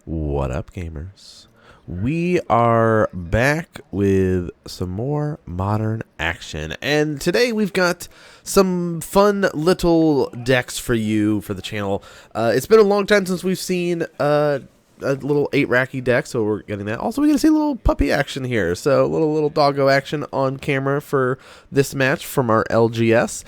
What up, gamers? We are back with some more modern action, and today we've got some fun little decks for you for the channel. It's been a long time since we've seen a little 8-racky deck, so we're getting that. Also, we get to see a little puppy action here, so a little doggo action on camera for this match from our LGS.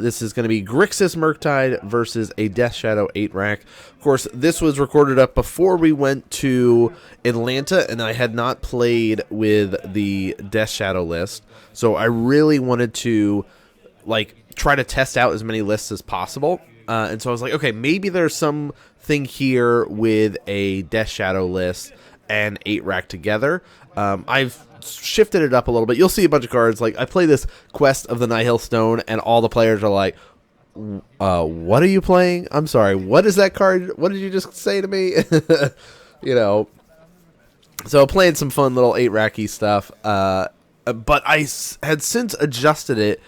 This is going to be Grixis Murktide versus a Death Shadow 8-rack. Of course, this was recorded up before we went to Atlanta, and I had not played with the Death Shadow list, so I really wanted to try to test out as many lists as possible. And so I was like, okay, maybe there's something here with a Death Shadow list and 8-rack together. I've shifted it up a little bit. You'll see a bunch of cards. Like, I play this Quest of the Nihil Stone, and all the players are like, what are you playing? I'm sorry, what is that card? What did you just say to me? You know, so playing some fun little 8-racky stuff. But I had since adjusted it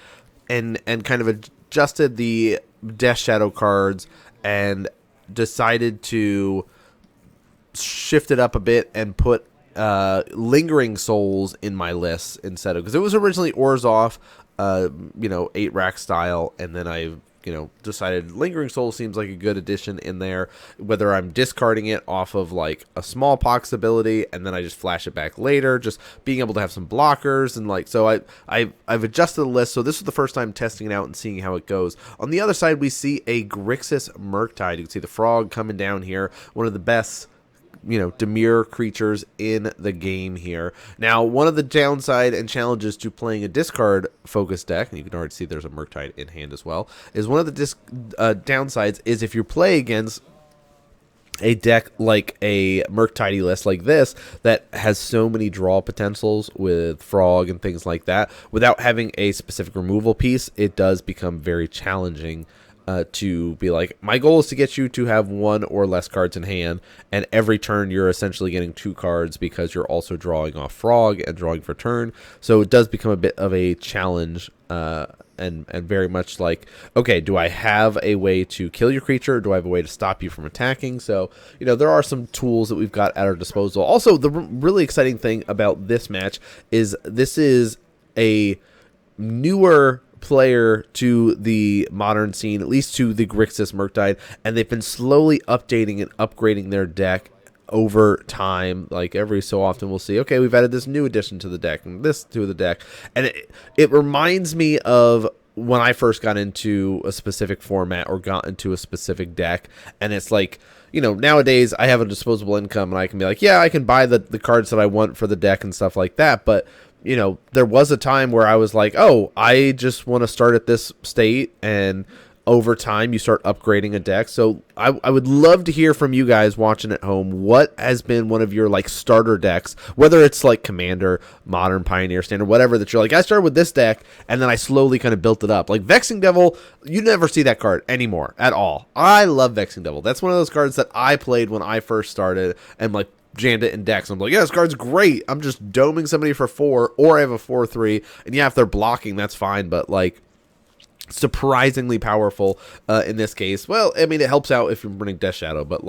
and kind of adjusted the Death Shadow cards and decided to shift it up a bit and put Lingering Souls in my list instead of, because it was originally Orzhov, 8-rack style, and then I decided Lingering Souls seems like a good addition in there, whether I'm discarding it off of like a smallpox ability and then I just flash it back later, just being able to have some blockers, and so I've adjusted the list. So this is the first time testing it out and seeing how it goes. On the other side, we see a Grixis Murktide. You can see the frog coming down here, one of the best Dimir creatures in the game here. Now, one of the downside and challenges to playing a discard focused deck, and you can already see there's a Murktide in hand as well, is one of the downsides is if you play against a deck like a Murktide list like this that has so many draw potentials with frog and things like that, without having a specific removal piece, it does become very challenging to be like, my goal is to get you to have one or less cards in hand, and every turn you're essentially getting 2 cards because you're also drawing off frog and drawing for turn. So it does become a bit of a challenge, and very much like, okay, do I have a way to kill your creature, or do I have a way to stop you from attacking? So there are some tools that we've got at our disposal. Also, the really exciting thing about this match is this is a newer player to the modern scene, at least to the Grixis Murktide, and they've been slowly updating and upgrading their deck over time. Like, every so often we'll see, okay, we've added this new addition to the deck and this to the deck, and it reminds me of when I first got into a specific format or got into a specific deck, and it's like, nowadays I have a disposable income and I can be like, yeah, I can buy the cards that I want for the deck and stuff like that, but there was a time where I was like, oh, I just want to start at this state, and over time you start upgrading a deck. So I would love to hear from you guys watching at home. What has been one of your starter decks, whether it's like Commander, Modern, Pioneer, Standard, whatever, that you're like, I started with this deck and then I slowly kind of built it up. Like Vexing Devil, you never see that card anymore at all. I love Vexing Devil. That's one of those cards that I played when I first started and jammed it in decks. I'm like, yeah, this card's great. I'm just doming somebody for 4, or I have a 4/3, and yeah, if they're blocking, that's fine, but surprisingly powerful in this case. Well, I mean, it helps out if you're running Death Shadow, but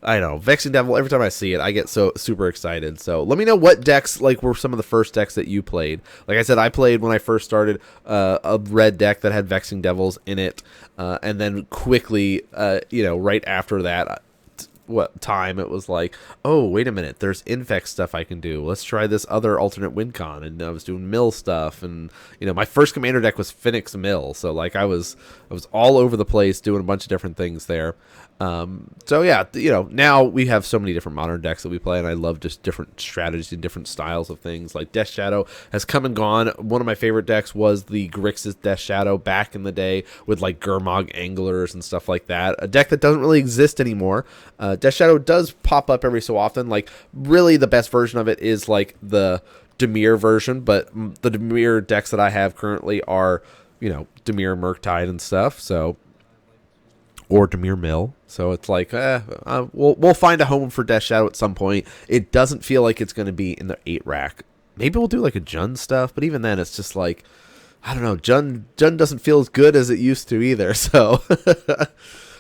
I don't know, Vexing Devil, every time I see it, I get so super excited. So let me know what decks were some of the first decks that you played. Like I said, I played when I first started a red deck that had Vexing Devils in it, and then quickly, right after that, it was like, oh, wait a minute, there's infect stuff I can do. Let's try this other alternate win con. And I was doing mill stuff, and my first commander deck was Phoenix Mill, so I was all over the place doing a bunch of different things there. So yeah, now we have so many different modern decks that we play, and I love just different strategies and different styles of things. Like Death Shadow has come and gone. One of my favorite decks was the Grixis Death Shadow back in the day with Gurmag Anglers and stuff like that. A deck that doesn't really exist anymore. Death Shadow does pop up every so often. Really the best version of it is the Dimir version, but the Dimir decks that I have currently are, Dimir Murktide and stuff, so, or Dimir Mill. So it's we'll find a home for Death Shadow at some point. It doesn't feel like it's going to be in the 8-rack. Maybe we'll do a Jund stuff, but even then it's just I don't know, Jund doesn't feel as good as it used to either, so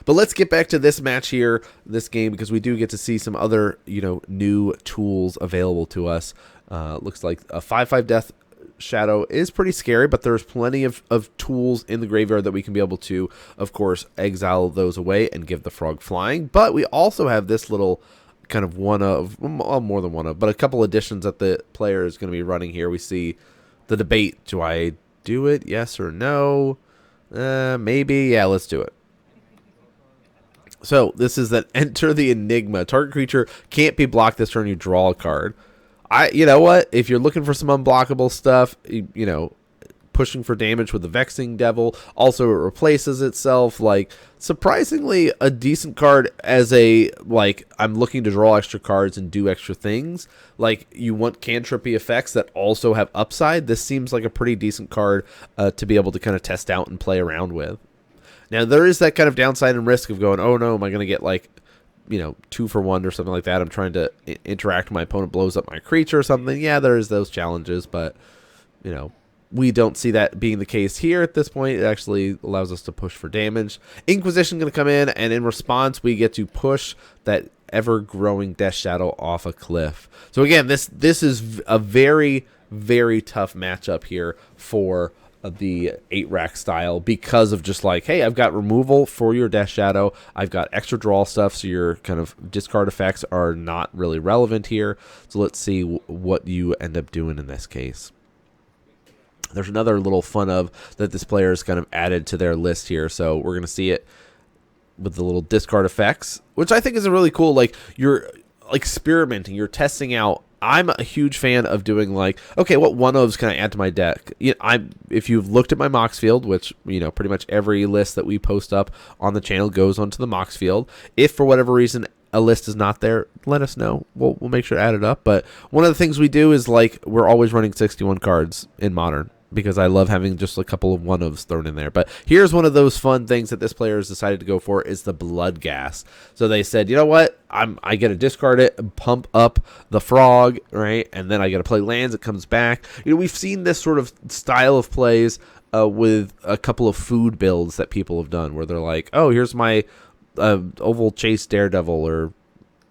But let's get back to this match here, this game, because we do get to see some other, new tools available to us. Looks like a 5/5 death shadow is pretty scary, but there's plenty of tools in the graveyard that we can be able to, of course, exile those away and give the frog flying. But we also have this little kind of one of, well, more than one of, but a couple additions that the player is going to be running here. We see the debate. Do I do it? Yes or no? Maybe. Yeah, let's do it. So this is that enter the enigma. Target creature can't be blocked this turn. You draw a card. You know what? If you're looking for some unblockable stuff, pushing for damage with the Vexing Devil. Also, it replaces itself. Like, surprisingly, a decent card as a, I'm looking to draw extra cards and do extra things. Like, you want cantrippy effects that also have upside. This seems like a pretty decent card to be able to kind of test out and play around with. Now, there is that kind of downside and risk of going, oh no, am I going to get, 2 for 1 or something like that. I'm trying to interact. My opponent blows up my creature or something. Yeah, there's those challenges, but, we don't see that being the case here at this point. It actually allows us to push for damage. Inquisition going to come in, and in response, we get to push that ever-growing Death Shadow off a cliff. So again, this is a very, very tough matchup here for the 8-rack style because of just hey, I've got removal for your Death Shadow. I've got extra draw stuff, so your kind of discard effects are not really relevant here. So let's see what you end up doing in this case. There's another little fun of that this player has kind of added to their list here. So we're going to see it with the little discard effects, which I think is a really cool, you're experimenting, you're testing out. I'm a huge fan of doing okay, what one-ofs can I add to my deck? If you've looked at my Mox field, which, pretty much every list that we post up on the channel goes onto the Mox field. If for whatever reason a list is not there, let us know. We'll make sure to add it up. But one of the things we do is we're always running 61 cards in Modern, because I love having just a couple of one-ofs thrown in there. But here's one of those fun things that this player has decided to go for is the Blood Gas. So they said, you know what? I get to discard it and pump up the frog, right? And then I get to play lands. It comes back. We've seen this sort of style of plays with a couple of food builds that people have done where they're like, oh, here's my Oval Chase Daredevil or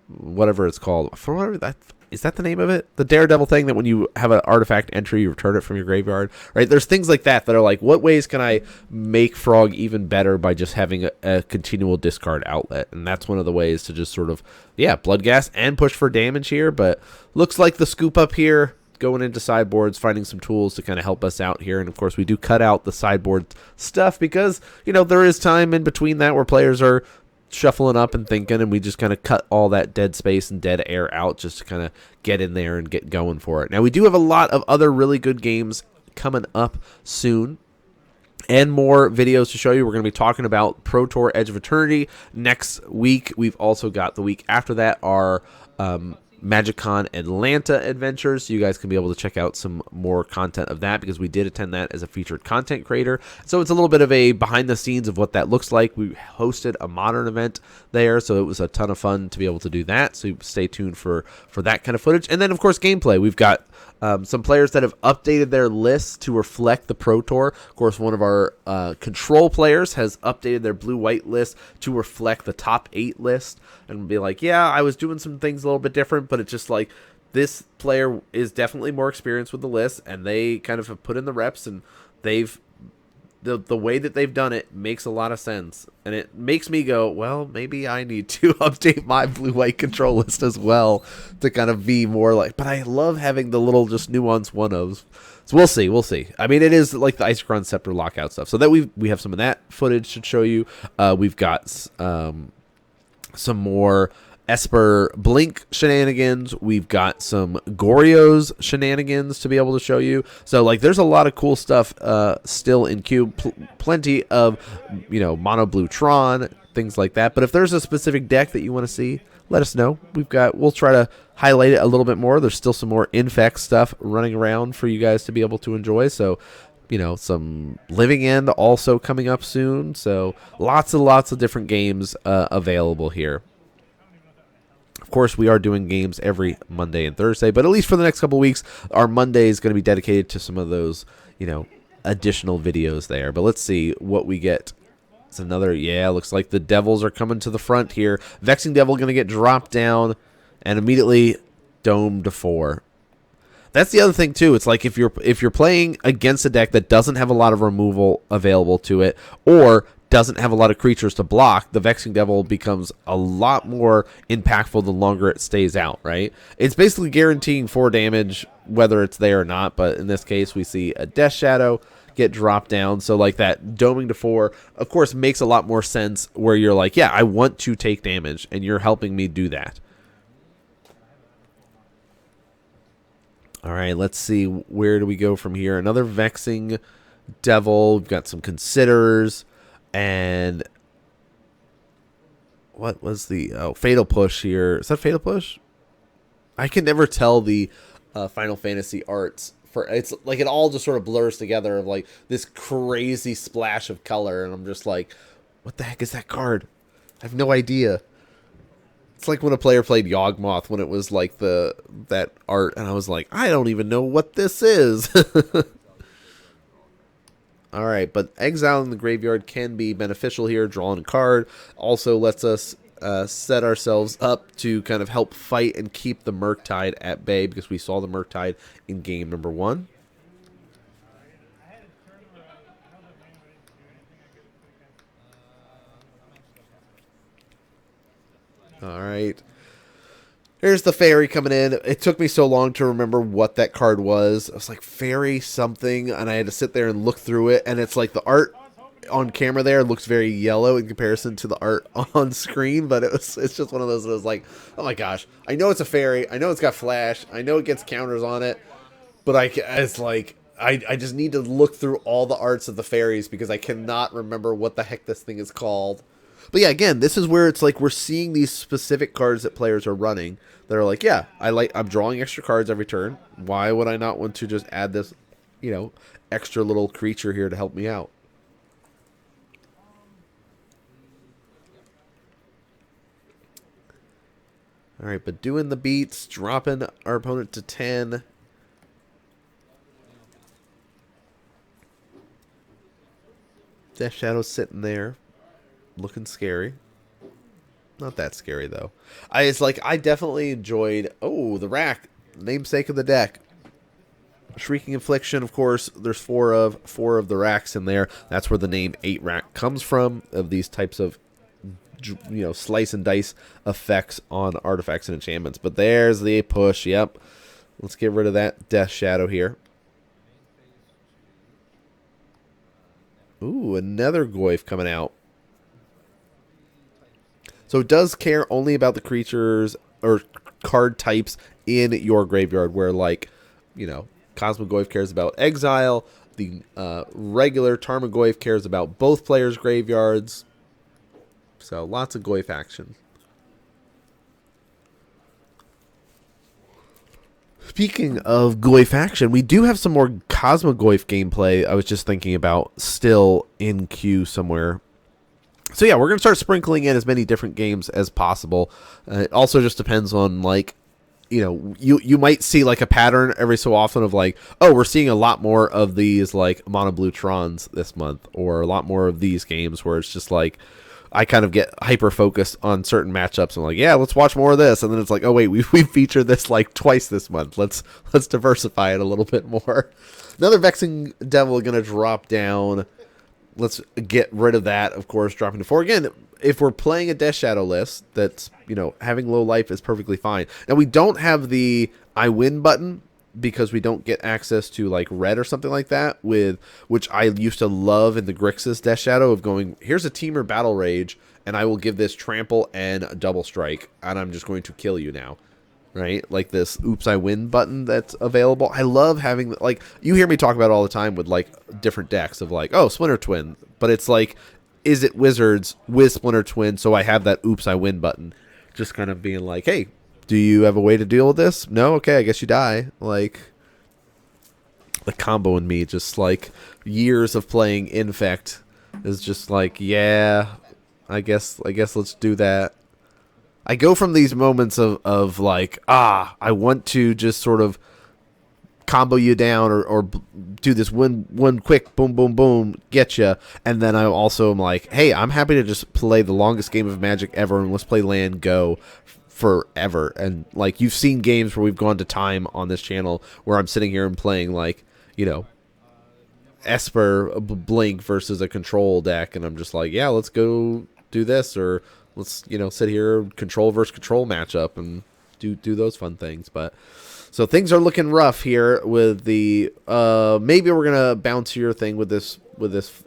whatever it's called. For whatever that... Is that the name of it? The Daredevil thing that when you have an artifact entry, you return it from your graveyard, right? There's things like that that are what ways can I make Frog even better by just having a continual discard outlet? And that's one of the ways to just sort of, Blood Gas and push for damage here. But looks like the scoop up here, going into sideboards, finding some tools to kind of help us out here. And, of course, we do cut out the sideboard stuff because, there is time in between that where players are shuffling up and thinking, and we just kind of cut all that dead space and dead air out just to kind of get in there and get going for it. Now, we do have a lot of other really good games coming up soon and more videos to show you. We're going to be talking about Pro Tour Edge of Eternity next week. We've also got the week after that our MagicCon Atlanta adventures. You guys can be able to check out some more content of that because we did attend that as a featured content creator. So it's a little bit of a behind the scenes of what that looks like. We hosted a Modern event there, so it was a ton of fun to be able to do that. So stay tuned for that kind of footage. And then, of course, gameplay. We've got some players that have updated their lists to reflect the Pro Tour. Of course, one of our control players has updated their blue-white list to reflect the top 8 list and be like, yeah, I was doing some things a little bit different, but it's just this player is definitely more experienced with the list, and they kind of have put in the reps, and they've the way that they've done it makes a lot of sense, and it makes me go, well, maybe I need to update my blue-white control list as well to kind of be more but I love having the little just nuanced one-ofs. So we'll see. I mean, it is the Isochron Scepter lockout stuff. So that we have some of that footage to show you. We've got some more Esper Blink shenanigans. We've got some Goryo's shenanigans to be able to show you. So there's a lot of cool stuff still in queue. Plenty of mono blue Tron, things like that. But if there's a specific deck that you want to see, let us know. We'll try to highlight it a little bit more. There's still some more Infect stuff running around for you guys to be able to enjoy. So some Living End also coming up soon. So lots of different games available here. Of course, we are doing games every Monday and Thursday, but at least for the next couple of weeks, our Monday is going to be dedicated to some of those, additional videos there. But let's see what we get It's another, yeah, looks like the Devils are coming to the front here. Vexing Devil going to get dropped down and immediately domed to 4. That's the other thing too. It's like if you're playing against a deck that doesn't have a lot of removal available to it or doesn't have a lot of creatures to block, the Vexing Devil becomes a lot more impactful the longer it stays out, right? It's basically guaranteeing 4 damage whether it's there or not, but in this case we see a Death Shadow get dropped down. So like that doming to 4, of course, makes a lot more sense where you're like, yeah, I want to take damage, and you're helping me do that. All right, let's see. Where do we go from here? Another Vexing Devil. We've got some Considerers. And what was the Fatal Push here? Is that Fatal Push? I can never tell the Final Fantasy arts. It's like it all just sort of blurs together of like this crazy splash of color. And I'm just like, what the heck is that card? I have no idea. It's like when a player played Yawgmoth when it was like that art, and I was like, I don't even know what this is. All right, but exile in the graveyard can be beneficial here. Drawing a card also lets us set ourselves up to kind of help fight and keep the Murktide at bay, because we saw the Murktide in game number 1. All right. Here's the fairy coming in. It took me so long to remember what that card was. I was like, fairy something, and I had to sit there and look through it, and it's like the art on camera there looks very yellow in comparison to the art on screen, but it's just one of those that was like, oh my gosh, I know it's a fairy, I know it's got flash, I know it gets counters on it, but I just need to look through all the arts of the fairies because I cannot remember what the heck this thing is called. But yeah, again, this is where it's like we're seeing these specific cards that players are running that are like, yeah, I'm drawing extra cards every turn. Why would I not want to just add this, extra little creature here to help me out? All right, but doing the beats, dropping our opponent to 10. Death Shadow's sitting there, looking scary. Not that scary though. I definitely enjoyed the rack, namesake of the deck. Shrieking Infliction, of course, there's four of the racks in there. That's where the name 8 rack comes from, of these types of slice and dice effects on artifacts and enchantments. But there's the push. Yep. Let's get rid of that Death Shadow here. Ooh, another Goyf coming out. So it does care only about the creatures or card types in your graveyard, where Cosmic Goyf cares about exile. The regular Tarmogoyf cares about both players' graveyards. So lots of Goyf action. Speaking of Goyf action, we do have some more Cosmogoyf gameplay I was just thinking about still in queue somewhere. So yeah, we're going to start sprinkling in as many different games as possible. It also just depends on, you might see like a pattern every so often of we're seeing a lot more of these Mono Blue Trons this month, or a lot more of these games where it's just I kind of get hyper focused on certain matchups. I'm like, yeah, let's watch more of this, and then it's like, oh wait, we featured this twice this month. Let's diversify it a little bit more. Another Vexing Devil going to drop down. Let's get rid of that, of course, dropping to 4. Again, if we're playing a Death Shadow list, that's, having low life is perfectly fine. Now, we don't have the I win button because we don't get access to, red or something like that, which I used to love in the Grixis Death Shadow, of going, here's a Teamer Battle Rage, and I will give this trample and a double strike, and I'm just going to kill you now. Right? Like this oops I win button that's available. I love having, you hear me talk about it all the time with different decks of Splinter Twin, but it's is it Wizards with Splinter Twin, so I have that oops I win button, just kind of being hey, do you have a way to deal with this? No? Okay, I guess you die. The combo in me, just years of playing Infect is just yeah, I guess let's do that. I go from these moments of I want to just sort of combo you down or do this one quick boom, boom, boom, get you. And then I also am like, hey, I'm happy to just play the longest game of Magic ever, and let's play land go forever. And like, you've seen games where we've gone to time on this channel where I'm sitting here and playing like, you know, Esper Blink versus a control deck, and I'm just like, yeah, let's go do this, or let's, you know, sit here, control versus control matchup and do those fun things. But so things are looking rough here with the maybe we're gonna bounce your thing with this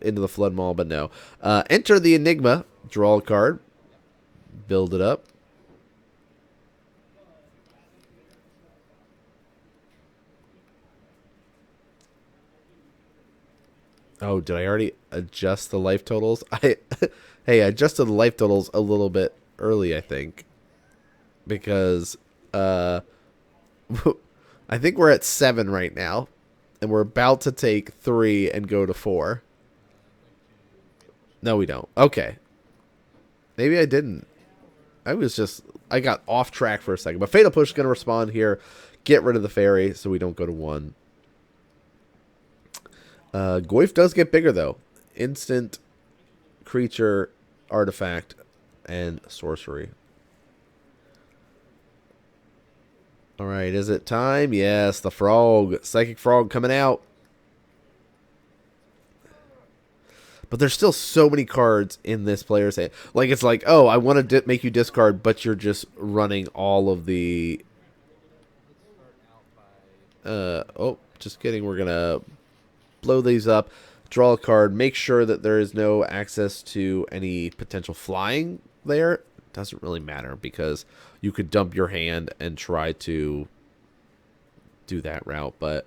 into the Flood Maul, but no. Enter the Enigma, draw a card, build it up. Oh, did I already adjust the life totals? Hey, I adjusted the life totals a little bit early, I think, because I think we're at 7 right now, and we're about to take 3 and go to 4. No, we don't. Okay. Maybe I didn't. I got off track for a second. But Fatal Push is going to respond here. Get rid of the fairy so we don't go to 1. Goyf does get bigger, though. Instant, creature, artifact, and sorcery. Alright, is it time? Yes, the frog. Psychic Frog coming out. But there's still so many cards in this player's hand. Like, it's like, oh, I want to make you discard, but you're just running all of the... oh, just kidding. We're going to blow these up, draw a card, make sure that there is no access to any potential flying there. Doesn't really matter because you could dump your hand and try to do that route, but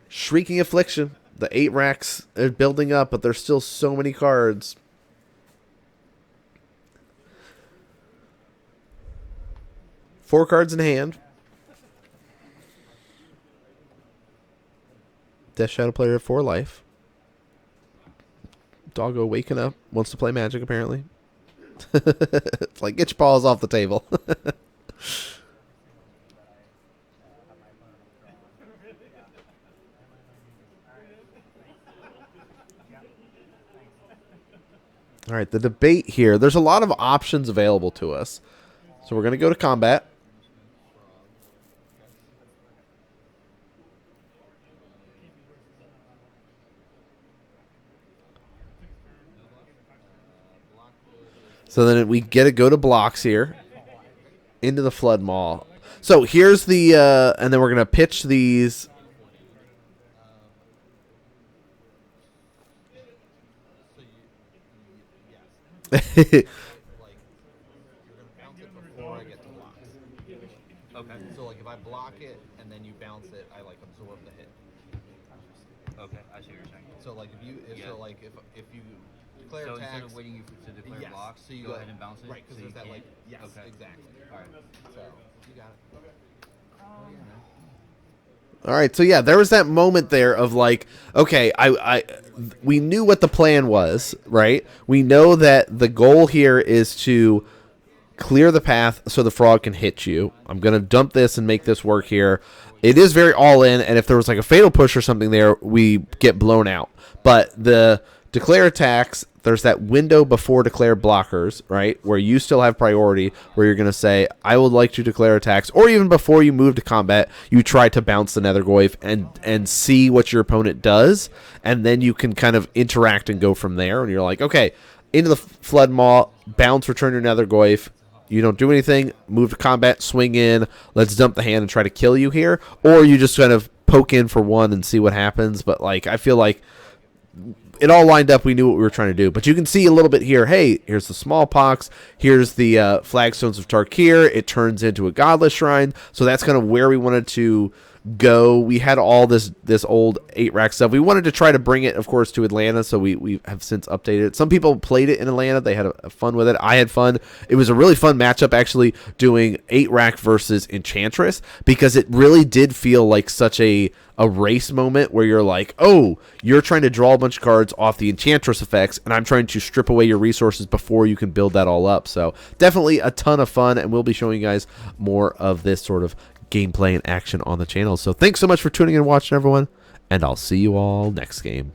Shrieking Affliction, the 8 racks are building up, but there's still so many cards. Four cards in hand. Death Shadow player at 4 life. Doggo waking up. Wants to play Magic, apparently. It's like, get your paws off the table. All right, the debate here. There's a lot of options available to us. So we're going to go to combat. So then we get to go to blocks here. Into the Flood Maul. So here's the... and then we're going to pitch these... Okay, so like if I block it and then you bounce it, I like absorb the hit. Okay, I see what you're saying. So like if you if you declare So attacks, instead of waiting to declare blocks, so you go ahead and bounce it. Right, because so there's that can't. like Okay. exactly. All right. So you got it. All right, so yeah, there was that moment there of like, okay, we knew what the plan was, right? We know that the goal here is to clear the path so the frog can hit you. I'm going to dump this and make this work here. It is very all in, and if there was like a Fatal Push or something there, we get blown out. But the declare attacks, there's that window before declare blockers, right, where you still have priority, where you're going to say, I would like to declare attacks, or even before you move to combat, you try to bounce the Nethergoyf and see what your opponent does, and then you can kind of interact and go from there, and you're like, okay, into the Flood Maw, bounce, return your Nethergoyf, you don't do anything, move to combat, swing in, let's dump the hand and try to kill you here, or you just kind of poke in for 1 and see what happens, but like, I feel like it all lined up. We knew what we were trying to do. But you can see a little bit here. Hey, here's the Smallpox. Here's the Flagstones of Tarkir. It turns into a Godless Shrine. So that's kind of where we wanted to Go. We had all this old 8-rack stuff. We wanted to try to bring it, of course, to Atlanta, so we have since updated it. Some people played it in Atlanta. They had a fun with it. I had fun. It was a really fun matchup, actually, doing 8-rack versus Enchantress, because it really did feel like such a race moment where you're like, oh, you're trying to draw a bunch of cards off the Enchantress effects, and I'm trying to strip away your resources before you can build that all up. So definitely a ton of fun, and we'll be showing you guys more of this sort of gameplay and action on the channel. So thanks so much for tuning in and watching, everyone, and I'll see you all next game.